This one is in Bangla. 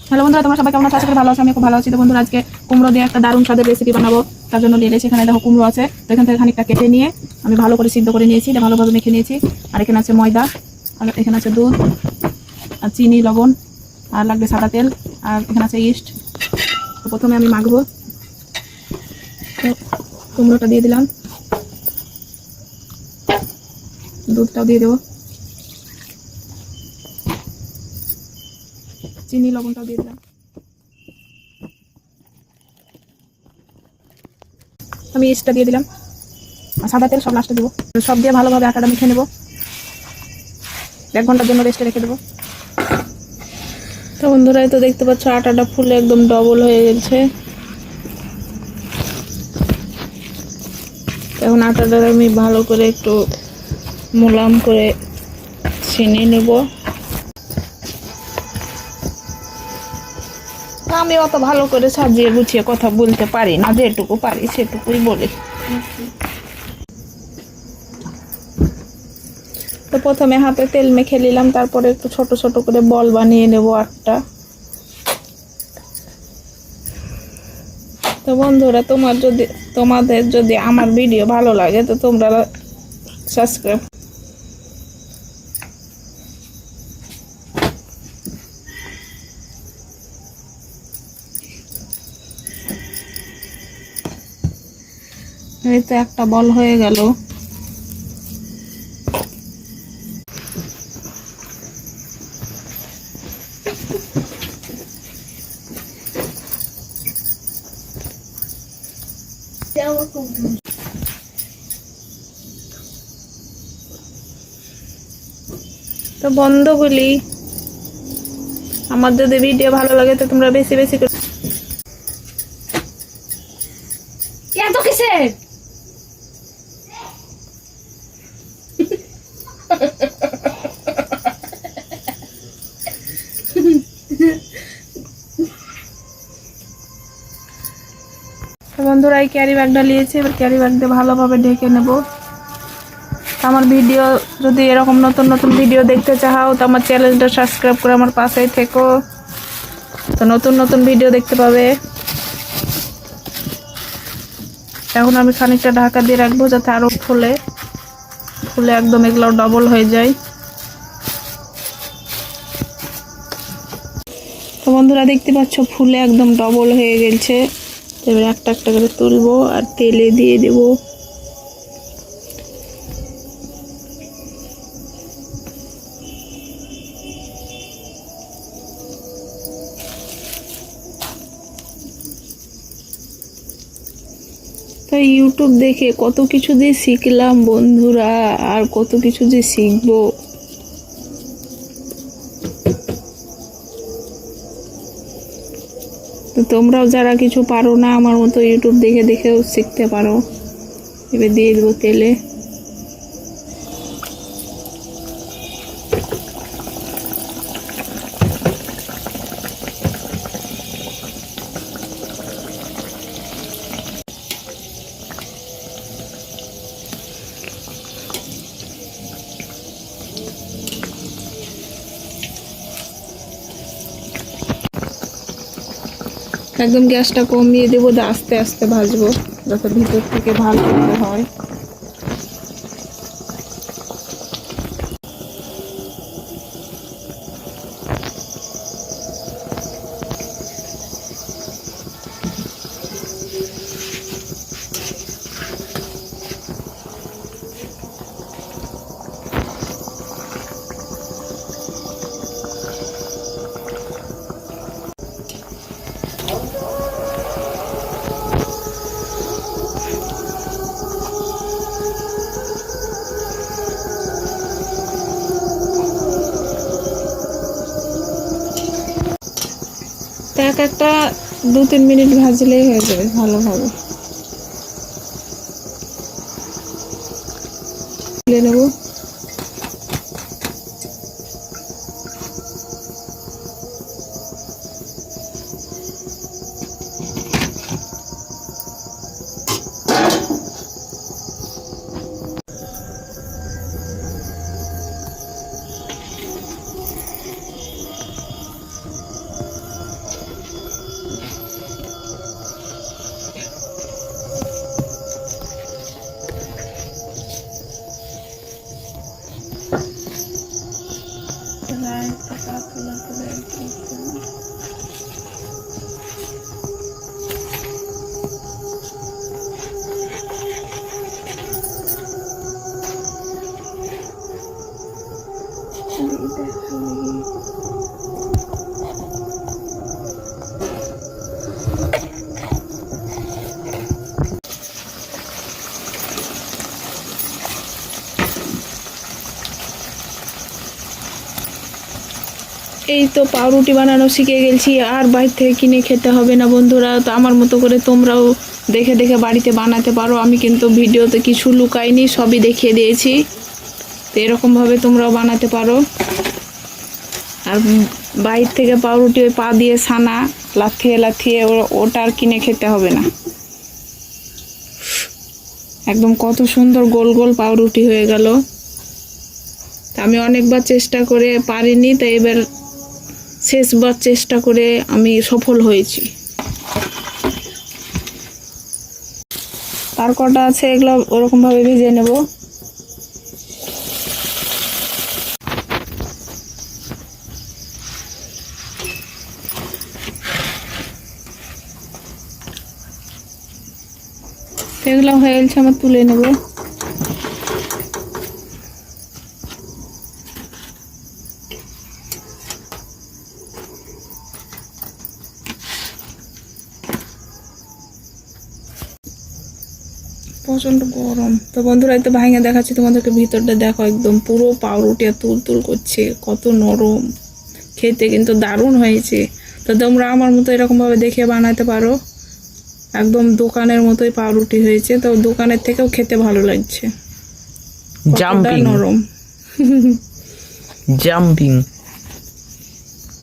হ্যালো বন্ধুরা, তোমরা সবাই কেমন আছো? আশা করি ভালো আছো। আমি খুব ভালো আছি। তো বন্ধুরা, আজকে কুমড়ো দিয়ে একটা দারুণ স্বাদের রেসিপি বানাবো। তার জন্য নিয়ে এসে এখানে দেখো কুমড়ো আছে, তো এখান থেকে খানিকটা কেটে নিয়ে আমি ভালো করে সিদ্ধ করে নিয়েছি, এটা ভালোভাবে মেখে নিয়েছি। আর এখানে আছে ময়দা, আর এখানে আছে দুধ, আর চিনি, লবণ, আর লাগবে সাদা তেল, আর এখানে আছে ইস্ট। তো প্রথমে আমি মাখবো। তো কুমড়োটা দিয়ে দিলাম, দুধটাও দিয়ে দেবো, চিনি লবণটাও দিয়ে দিলাম। আমি ইস্টটা দিয়ে দিলাম, আর সাদা তেল সব লাস্টে দেবো। সব দিয়ে ভালোভাবে আটাটা মেখে নেবো, 1 ঘন্টার জন্য রেস্টে রেখে দেবো। তো বন্ধুরা, তো দেখতে পাচ্ছ আটাটা ফুলে একদম ডবল হয়ে গেছে। এখন আটাটা আমি ভালো করে একটু মোলায়েম করে ছিনিয়ে নেব। আমি অত ভালো করে সাজিয়ে গুছিয়ে কথা বলতে পারি না, যেটুকু পারি সেটুকুই বলি। তো প্রথমে হাতে তেল মেখে নিলাম, তারপরে একটু ছোট ছোট করে বল বানিয়ে নেব একটা। তো বন্ধুরা, তোমাদের যদি আমার ভিডিও ভালো লাগে তো তোমরা সাবস্ক্রাইব। এই তো একটা বল হয়ে গেল। তো বন্ধুগুলি, আমার যদি ভিডিও ভালো লাগে তো তোমরা বেশি বেশি করে এত কিসের বন্ধুরা, এই ক্যারি ব্যাগটা নিয়েছি, এবার ক্যারি ব্যাগ দিয়ে ভালোভাবে ঢেকে নেব। আমার ভিডিও যদি এরকম নতুন নতুন ভিডিও দেখতে চাও তো আমার চ্যানেলটা সাবস্ক্রাইব করে আমার পাশেই থেকো, তো নতুন নতুন ভিডিও দেখতে পাবে। এখন আমি খানিকটা ঢাকা দিয়ে রাখবো যাতে আরো ফুলে একদম এগুলো ডবল হয়ে যায়। তো বন্ধুরা, দেখতে পাচ্ছ ফুলে একদম ডবল হয়ে গেছে। এবার একটা একটা করে তুলবো আর তেলে দিয়ে দেব। তো ইউটিউব দেখে কত কিছু যে শিখলাম বন্ধুরা, আর কত কিছু যে শিখবো। তো তোমরাও যারা কিছু পারো না আমার মতো ইউটিউব দেখে দেখেও শিখতে পারো। এবার দিয়ে দেবো তেলে। একদম গ্যাসটা কমিয়ে দেবো, আস্তে আস্তে ভাজবো যাতে ভিতর থেকে ভালো করতে হয়। তো একটা 2-3 মিনিট ভাজলেই হয়ে যাবে ভালোভাবে। তুলে নেবো। এই তো পাউরুটি বানানো শিখে গেছি, আর বাইরে থেকে কিনে খেতে হবে না বন্ধুরা। তো আমার মতো করে তোমরাও দেখে দেখে বাড়িতে বানাতে পারো। আমি কিন্তু ভিডিওতে কিছু লুকাইনি, সবই দেখিয়ে দিয়েছি। তো এরকমভাবে তোমরাও বানাতে পারো। আর বাইরে থেকে পাউরুটি ওই পা দিয়ে ছানা লাথিয়ে লাথিয়ে ওটা আর কিনে খেতে হবে না। একদম কত সুন্দর গোল গোল পাউরুটি হয়ে গেল। তা আমি অনেকবার চেষ্টা করে পারিনি, তাই এবার শেষবার চেষ্টা করে আমি সফল হয়েছি। আর কটা আছে এগুলো ওরকমভাবে ভেজে নেব। এগুলো হয়ে গেছে, আমার তুলে নেব। প্রচন্ড গরম। তো বন্ধুরা একটু ভাঙে দেখাচ্ছি তোমাদেরকে, ভিতরটা দেখো একদম পুরো পাউরুটি তুল তুল করছে, কত নরম। খেতে কিন্তু দারুণ হয়েছে। তো তোমরা আমার মতো এরকম ভাবে দেখে বানাতে পারো। একদম দোকানের মতোই পাউরুটি হয়েছে, তো দোকানের থেকেও খেতে ভালো লাগছে, কতটা জাম্পিং নরম। জাম্পিং